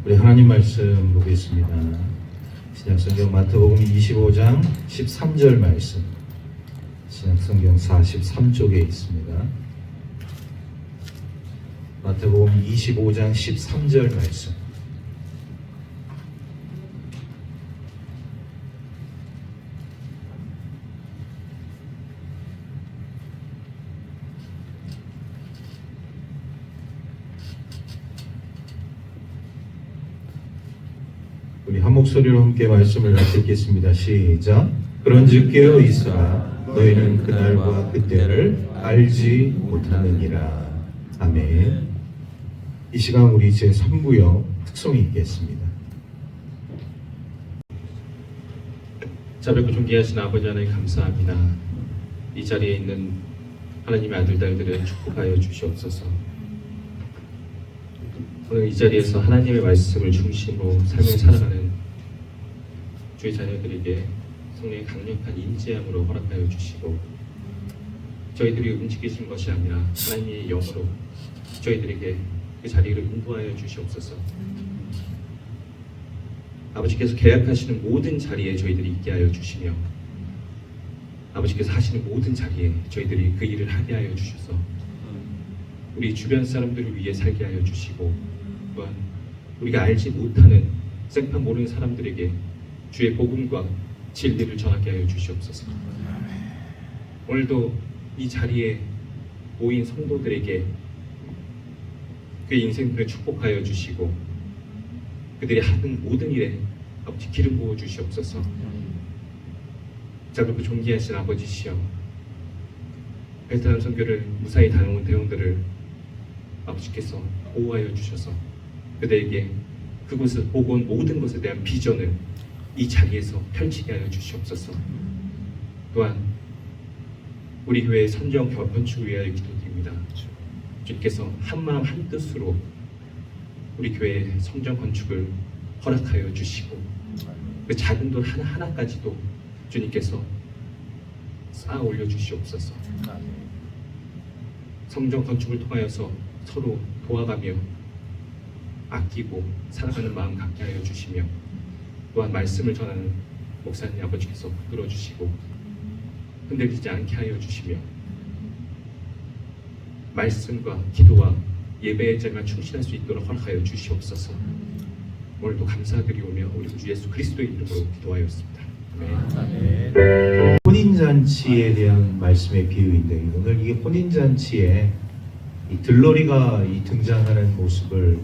우리 하나님 말씀 보겠습니다. 신약성경 마태복음 25장 13절 말씀, 신약성경 43쪽에 있습니다. 마태복음 25장 13절 말씀. 우리 한 목소리로 함께 말씀을 읽겠습니다. 시작. 그런즉 깨어 있으라. 너희는 그날과 그때를 알지 못하느니라. 아멘. 이 시간 우리 제3구역 특송이 있겠습니다. 자비롭고 존귀하신 아버지 하나님 감사합니다. 이 자리에 있는 하나님의 아들 딸들을 축복하여 주시옵소서. 오늘 이 자리에서 하나님의 말씀을 중심으로 삶을 살아가는 주의 자녀들에게 성령의 강력한 인지함으로 허락하여 주시고, 저희들이 움직이신 것이 아니라 하나님의 영으로 저희들에게 그 자리를 인도하여 주시옵소서. 아버지께서 계약하시는 모든 자리에 저희들이 있게 하여 주시며, 아버지께서 하시는 모든 자리에 저희들이 그 일을 하게 하여 주셔서 우리 주변 사람들을 위해 살게 하여 주시고, 또한 우리가 알지 못하는 생판 모르는 사람들에게 주의 복음과 진리를 전하게 하여 주시옵소서. 오늘도 이 자리에 모인 성도들에게 그의 인생들을 축복하여 주시고, 그들이 하는 모든 일에 아버지 기름 부어 주시옵소서. 자비롭고 존귀하신 아버지시여, 베트남 선교를 무사히 다녀온 대원들을 아버지께서 보호하여 주셔서 그들에게 그곳을 보고 온 모든 것에 대한 비전을 이 자리에서 펼치게 하여 주시옵소서. 또한 우리 교회의 선정 건축을 위하여 기도드립니다. 주님께서 한마음 한뜻으로 우리 교회의 성전 건축을 허락하여 주시고, 그 작은 돈 하나하나까지도 주님께서 쌓아 올려 주시옵소서. 성전 건축을 통하여서 서로 도와가며 아끼고 살아가는 마음 갖게 하여 주시며, 또한 말씀을 전하는 목사님 아버지께서 붙들어 주시고 흔들리지 않게 하여 주시며, 말씀과 기도와 예배의 자리만 충실할 수 있도록 허락하여 주시옵소서. 오늘도 감사드리오며 우리 주 예수 그리스도의 이름으로 기도하였습니다. 아멘. 혼인잔치에 대한 말씀의 비유인데, 오늘 이 혼인잔치에 이 들러리가 등장하는 모습을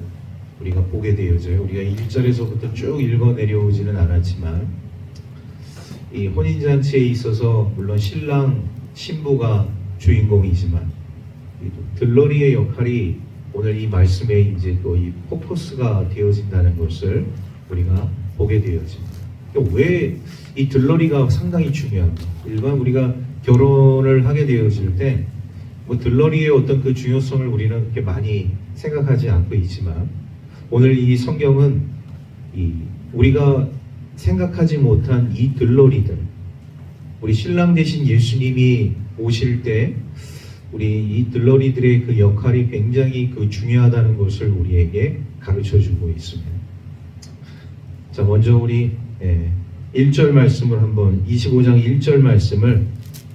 우리가 보게 되어져요. 우리가 1절에서부터 쭉 읽어 내려오지는 않았지만, 이 혼인잔치에 있어서 물론 신랑, 신부가 주인공이지만 들러리의 역할이 오늘 이 말씀에 이제 또 이 포커스가 되어진다는 것을 우리가 보게 되어집니다. 왜 이 들러리가 상당히 중요합니다. 일반 우리가 결혼을 하게 되어질 때 뭐 들러리의 어떤 그 중요성을 우리는 그렇게 많이 생각하지 않고 있지만, 오늘 이 성경은 우리가 생각하지 못한 이 들러리들, 우리 신랑 되신 예수님이 오실 때 우리 이 들러리들의 그 역할이 굉장히 그 중요하다는 것을 우리에게 가르쳐주고 있습니다. 자, 먼저 우리 1절 말씀을 한번, 25장 1절 말씀을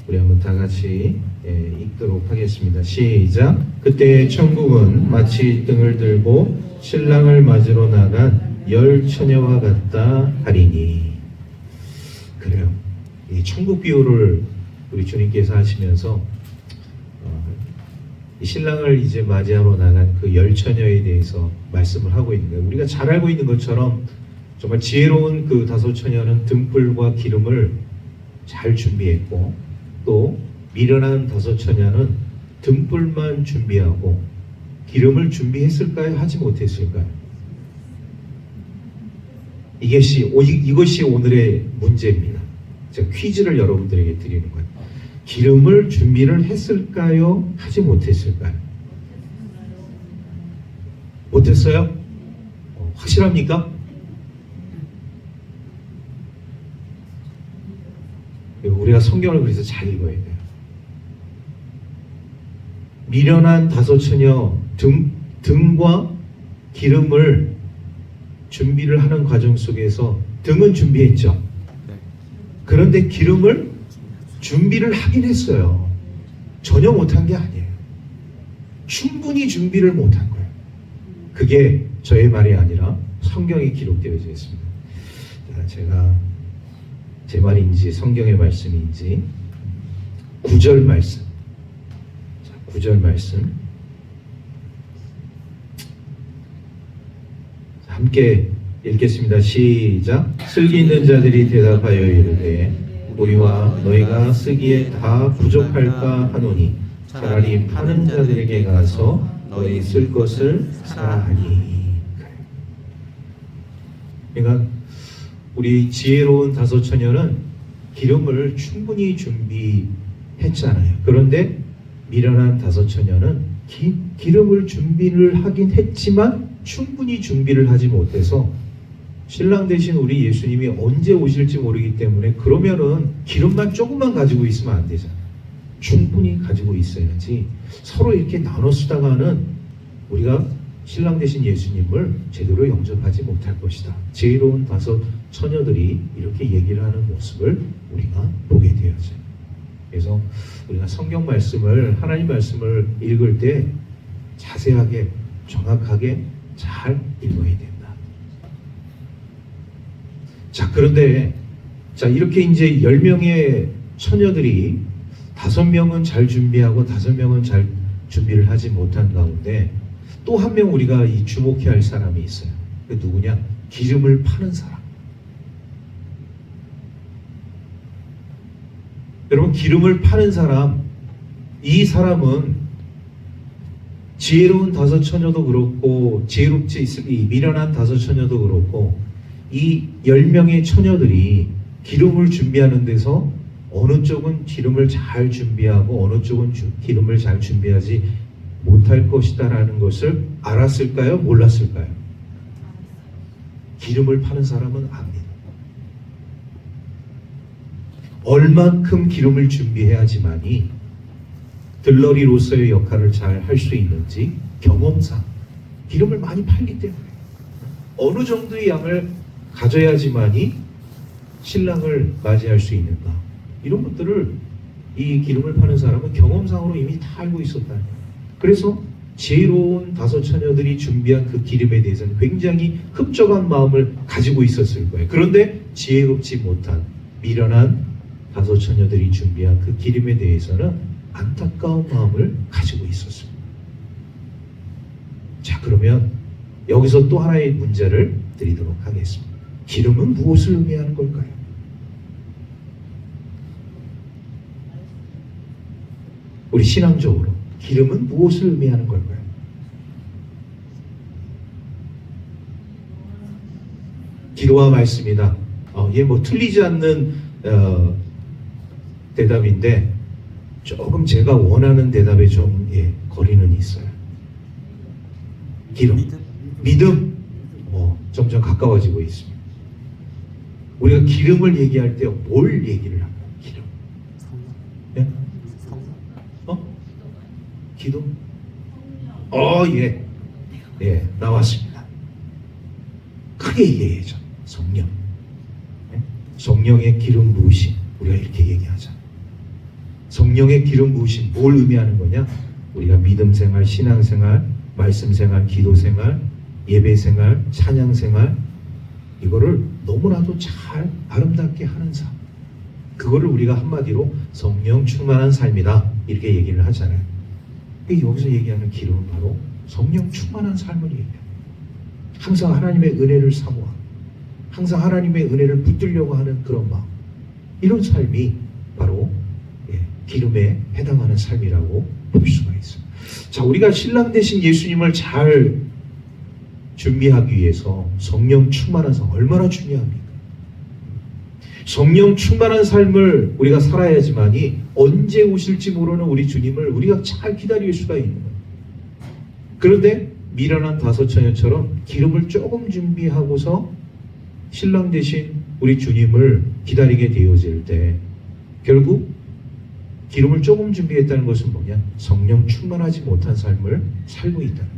우리 한번 다 같이 읽도록 하겠습니다. 시작. 그때 천국은 마치 등을 들고 신랑을 맞으러 나간 열 처녀와 같다 하리니. 그래요. 이 천국 비유를 우리 주님께서 하시면서 이 신랑을 이제 맞이하러 나간 그 열 처녀에 대해서 말씀을 하고 있는 거예요. 우리가 잘 알고 있는 것처럼 정말 지혜로운 그 다섯 처녀는 등불과 기름을 잘 준비했고, 또 미련한 다섯 처녀는 등불만 준비하고 기름을 준비했을까요? 하지 못했을까요? 이것이 오늘의 문제입니다. 제가 퀴즈를 여러분들에게 드리는 거예요. 기름을 준비를 했을까요? 하지 못했을까요? 못했어요? 확실합니까? 우리가 성경을 그래서 잘 읽어야 돼요. 미련한 다섯 처녀 등과 기름을 준비를 하는 과정 속에서 등은 준비했죠. 그런데 기름을 준비를 하긴 했어요. 전혀 못한 게 아니에요. 충분히 준비를 못한 거예요. 그게 저의 말이 아니라 성경에 기록되어져 있습니다. 자, 제가 제 말인지 성경의 말씀인지 9절 말씀. 자, 9절 말씀. 자, 함께 읽겠습니다. 시작. 슬기 있는 자들이 대답하여 이르되 우리와 너희가 쓰기에 다 부족할까 하노니 차라리 파는 자들에게 가서 너희 쓸 것을 사라 하니. 그러니까 우리 지혜로운 다섯 처녀는 기름을 충분히 준비했잖아요. 그런데 미련한 다섯 처녀는 기름을 준비를 하긴 했지만 충분히 준비를 하지 못해서 신랑 대신 우리 예수님이 언제 오실지 모르기 때문에 그러면은 기름만 조금만 가지고 있으면 안 되잖아요. 충분히 가지고 있어야지. 서로 이렇게 나눠 쓰다가는 우리가 신랑 대신 예수님을 제대로 영접하지 못할 것이다. 지혜로운 다섯 처녀들이 이렇게 얘기를 하는 모습을 우리가 보게 되어져요. 그래서 우리가 성경 말씀을, 하나님 말씀을 읽을 때 자세하게 정확하게 잘 읽어야 된다. 자, 그런데 자, 이렇게 이제 10명의 처녀들이 5명은 잘 준비하고 5명은 잘 준비를 하지 못한 가운데 또 한 명 우리가 이 주목해야 할 사람이 있어요. 그 누구냐? 기름을 파는 사람. 여러분, 기름을 파는 사람, 이 사람은 지혜로운 다섯 처녀도 그렇고 지혜롭지 이 미련한 다섯 처녀도 그렇고 이 10명의 처녀들이 기름을 준비하는 데서 어느 쪽은 기름을 잘 준비하고 어느 쪽은 기름을 잘 준비하지 못할 것이다 라는 것을 알았을까요? 몰랐을까요? 기름을 파는 사람은 압니다. 얼만큼 기름을 준비해야지만이 들러리로서의 역할을 잘 할 수 있는지 경험상 기름을 많이 팔기 때문에 어느 정도의 양을 가져야지만이 신랑을 맞이할 수 있는가, 이런 것들을 이 기름을 파는 사람은 경험상으로 이미 다 알고 있었다. 그래서 지혜로운 다섯 처녀들이 준비한 그 기름에 대해서는 굉장히 흡족한 마음을 가지고 있었을 거예요. 그런데 지혜롭지 못한 미련한 다섯 처녀들이 준비한 그 기름에 대해서는 안타까운 마음을 가지고 있었습니다. 자, 그러면 여기서 또 하나의 문제를 드리도록 하겠습니다. 기름은 무엇을 의미하는 걸까요? 우리 신앙적으로 기름은 무엇을 의미하는 걸까요? 기도와 말씀이다. 이게 뭐 틀리지 않는 대답인데 조금 제가 원하는 대답에 좀 거리는 있어요. 기름, 믿음, 점점 가까워지고 있습니다. 우리가 기름을 얘기할 때 뭘 얘기를 할까요? 기름. 예? 기도? 예, 나왔습니다. 크게 얘기해야죠. 성령. 예? 성령의 기름 부으심. 우리가 이렇게 얘기하자. 성령의 기름 부으심 뭘 의미하는 거냐? 우리가 믿음 생활, 신앙 생활, 말씀 생활, 기도 생활, 예배 생활, 찬양 생활, 이거를 너무나도 잘 아름답게 하는 삶. 그거를 우리가 한마디로 성령 충만한 삶이다, 이렇게 얘기를 하잖아요. 여기서 얘기하는 기름은 바로 성령 충만한 삶을 얘기해요. 항상 하나님의 은혜를 사모하고 항상 하나님의 은혜를 붙들려고 하는 그런 마음, 이런 삶이 바로 기름에 해당하는 삶이라고 볼 수가 있어요. 자, 우리가 신랑 되신 예수님을 잘 준비하기 위해서 성령 충만한 삶 얼마나 중요합니까? 성령 충만한 삶을 우리가 살아야지만이 언제 오실지 모르는 우리 주님을 우리가 잘 기다릴 수가 있는 거예요. 그런데 미련한 다섯 처녀처럼 기름을 조금 준비하고서 신랑 대신 우리 주님을 기다리게 되어질 때 결국 기름을 조금 준비했다는 것은 뭐냐? 성령 충만하지 못한 삶을 살고 있다는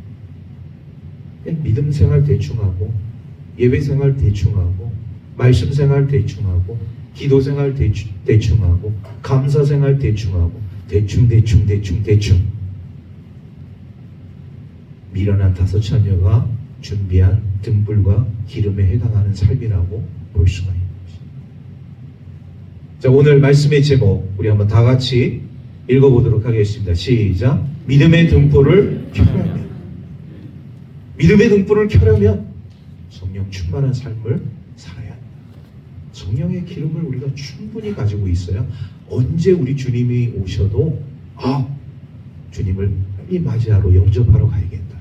거예요. 믿음 생활 대충 하고 예배 생활 대충 하고, 말씀 생활 대충 하고, 기도 생활 대충 하고, 감사 생활 대충 하고, 대충 미련한 다섯 처녀가 준비한 등불과 기름에 해당하는 삶이라고 볼 수가 있는 것입니다. 자, 오늘 말씀의 제목 우리 한번 다 같이 읽어보도록 하겠습니다. 시작. 믿음의 등불을 켜려면, 믿음의 등불을 켜려면 성령 충만한 삶을 살아야 합니다. 성령의 기름을 우리가 충분히 가지고 있어야 언제 우리 주님이 오셔도 주님을 빨리 맞이하러 영접하러 가야겠다.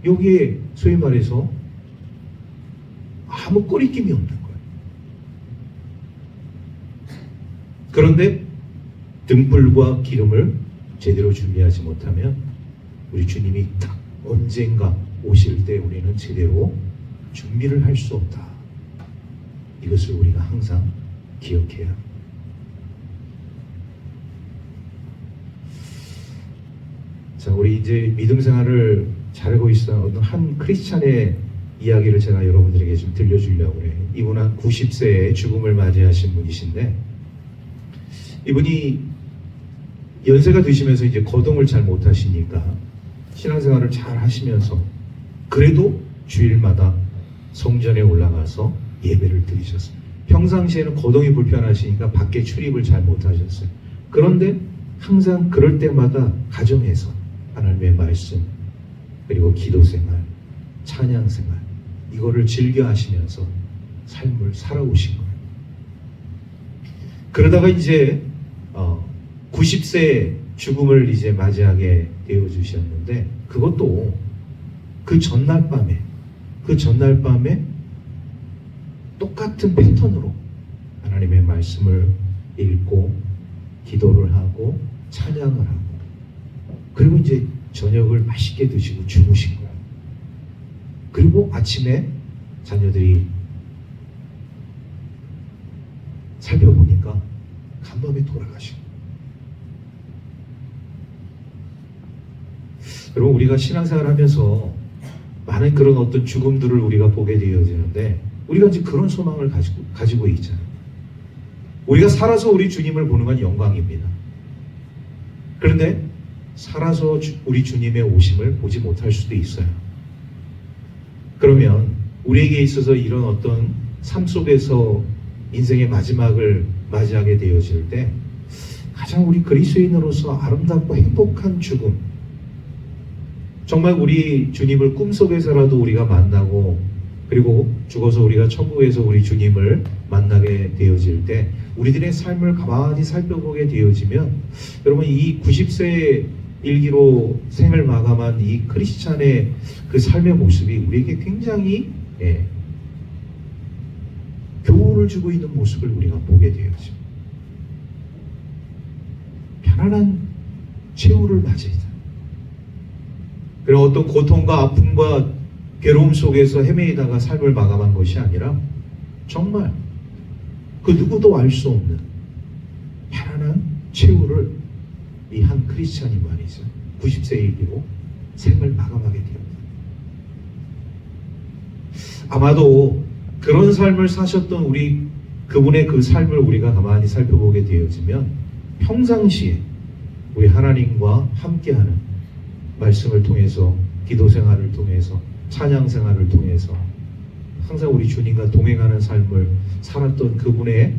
여기에 소위 말해서 아무 꺼리낌이 없는 거예요. 그런데 등불과 기름을 제대로 준비하지 못하면 우리 주님이 딱 언젠가 오실 때 우리는 제대로 준비를 할 수 없다. 이것을 우리가 항상 기억해야 합니다. 자, 우리 이제 믿음 생활을 잘하고 있어 어떤 한 크리스찬의 이야기를 제가 여러분들에게 좀 들려주려고 해요. 이분은 한 90세에 죽음을 맞이하신 분이신데, 이분이 연세가 드시면서 이제 거동을 잘 못하시니까 신앙생활을 잘 하시면서 그래도 주일마다 성전에 올라가서 예배를 드리셨어요. 평상시에는 거동이 불편하시니까 밖에 출입을 잘 못하셨어요. 그런데 항상 그럴 때마다 가정에서 하나님의 말씀, 그리고 기도생활, 찬양생활, 이거를 즐겨 하시면서 삶을 살아오신 거예요. 그러다가 이제 90세 죽음을 이제 맞이하게 되어 주셨는데, 그것도 그 전날 밤에 똑같은 패턴으로 하나님의 말씀을 읽고 기도를 하고 찬양을 하고, 그리고 이제 저녁을 맛있게 드시고 주무신 거예요. 그리고 아침에 자녀들이 살펴보니까 간밤에 돌아가신 거예요. 여러분, 우리가 신앙생활 하면서 많은 그런 어떤 죽음들을 우리가 보게 되어지는데, 우리가 이제 그런 소망을 가지고 있잖아요. 우리가 살아서 우리 주님을 보는 건 영광입니다. 그런데 살아서 우리 주님의 오심을 보지 못할 수도 있어요. 그러면 우리에게 있어서 이런 어떤 삶 속에서 인생의 마지막을 맞이하게 되어질 때 가장 우리 그리스도인으로서 아름답고 행복한 죽음, 정말 우리 주님을 꿈속에서라도 우리가 만나고, 그리고 죽어서 우리가 천국에서 우리 주님을 만나게 되어질 때 우리들의 삶을 가만히 살펴보게 되어지면, 여러분, 이 90세의 일기로 생을 마감한 이 크리스찬의 그 삶의 모습이 우리에게 굉장히 교훈을 주고 있는 모습을 우리가 보게 되어집니다. 편안한 최후를 맞이하자. 그리고 어떤 고통과 아픔과 괴로움 속에서 헤매이다가 삶을 마감한 것이 아니라 정말 그 누구도 알 수 없는 편안한 최후를 이 한 크리스찬이 말이죠, 90세의 일기로 생을 마감하게 됩니다. 아마도 그런 삶을 사셨던 우리 그분의 그 삶을 우리가 가만히 살펴보게 되어지면 평상시에 우리 하나님과 함께하는 말씀을 통해서, 기도 생활을 통해서, 찬양 생활을 통해서 항상 우리 주님과 동행하는 삶을 살았던 그분의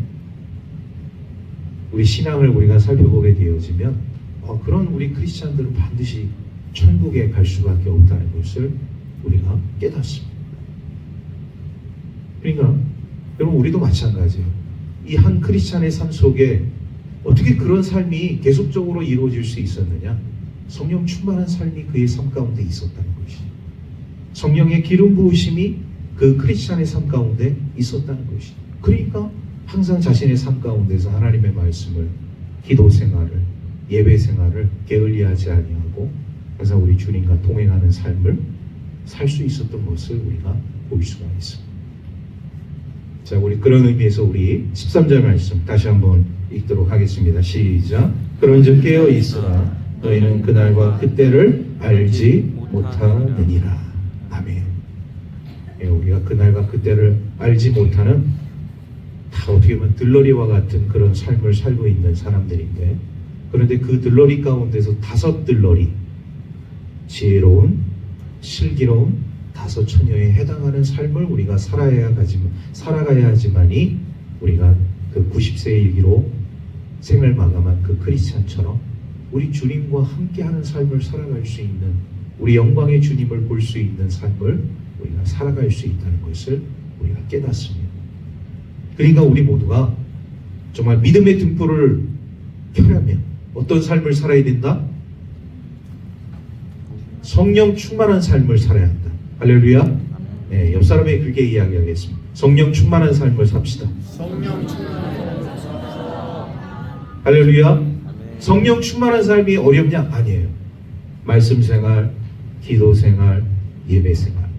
우리 신앙을 우리가 살펴보게 되어지면 그런 우리 크리스찬들은 반드시 천국에 갈 수밖에 없다는 것을 우리가 깨닫습니다. 그러니까 여러분, 우리도 마찬가지예요. 이 한 크리스찬의 삶 속에 어떻게 그런 삶이 계속적으로 이루어질 수 있었느냐? 성령 충만한 삶이 그의 삶 가운데 있었다는 것이죠. 성령의 기름 부으심이 그 크리스찬의 삶 가운데 있었다는 것이죠. 그러니까 항상 자신의 삶 가운데서 하나님의 말씀을, 기도 생활을, 예배 생활을 게을리하지 아니하고 항상 우리 주님과 동행하는 삶을 살 수 있었던 것을 우리가 볼 수가 있습니다. 자, 우리 그런 의미에서 우리 13절 말씀 다시 한번 읽도록 하겠습니다. 시작. 그런즉 깨어 있으라 너희는 그날과 그때를 알지 못하느니라. 아멘. 우리가 그날과 그때를 알지 못하는 다 어떻게 보면 들러리와 같은 그런 삶을 살고 있는 사람들인데, 그런데 그 들러리 가운데서 5 들러리, 지혜로운 슬기로운 5 처녀에 해당하는 삶을 우리가 살아가야 하지만이 우리가 그 90세의 일기로 생을 마감한 그 크리스찬처럼 우리 주님과 함께하는 삶을 살아갈 수 있는, 우리 영광의 주님을 볼 수 있는 삶을 우리가 살아갈 수 있다는 것을 우리가 깨닫습니다. 그러니까 우리 모두가 정말 믿음의 등불을 켜려면 어떤 삶을 살아야 된다? 성령 충만한 삶을 살아야 한다. 할렐루야. 네, 옆 사람에게 그렇게 이야기하겠습니다. 성령 충만한 삶을 삽시다. 할렐루야. 성령 충만한 삶이 어렵냐? 아니에요. 말씀 생활, 기도 생활, 예배 생활,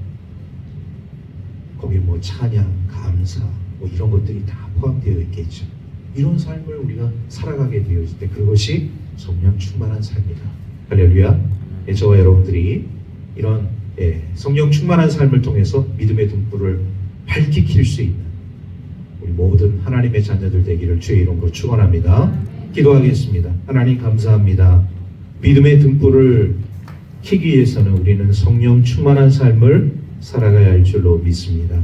거기 뭐 찬양, 감사 뭐 이런 것들이 다 포함되어 있겠죠. 이런 삶을 우리가 살아가게 되어질 때 그것이 성령 충만한 삶이다. 할렐루야. 저와 여러분들이 이런 성령 충만한 삶을 통해서 믿음의 등불을 밝히 킬 수 있는 우리 모든 하나님의 자녀들 되기를 주의 이름으로 축원합니다. 기도하겠습니다. 하나님 감사합니다. 믿음의 등불을 켜기 위해서는 우리는 성령 충만한 삶을 살아가야 할 줄로 믿습니다.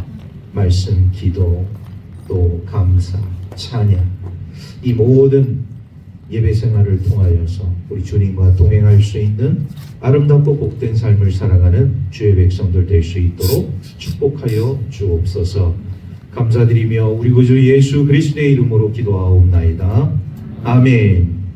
말씀, 기도, 또 감사, 찬양, 이 모든 예배 생활을 통하여서 우리 주님과 동행할 수 있는 아름답고 복된 삶을 살아가는 주의 백성들 될 수 있도록 축복하여 주옵소서. 감사드리며 우리 구주 예수 그리스도의 이름으로 기도하옵나이다. 아멘.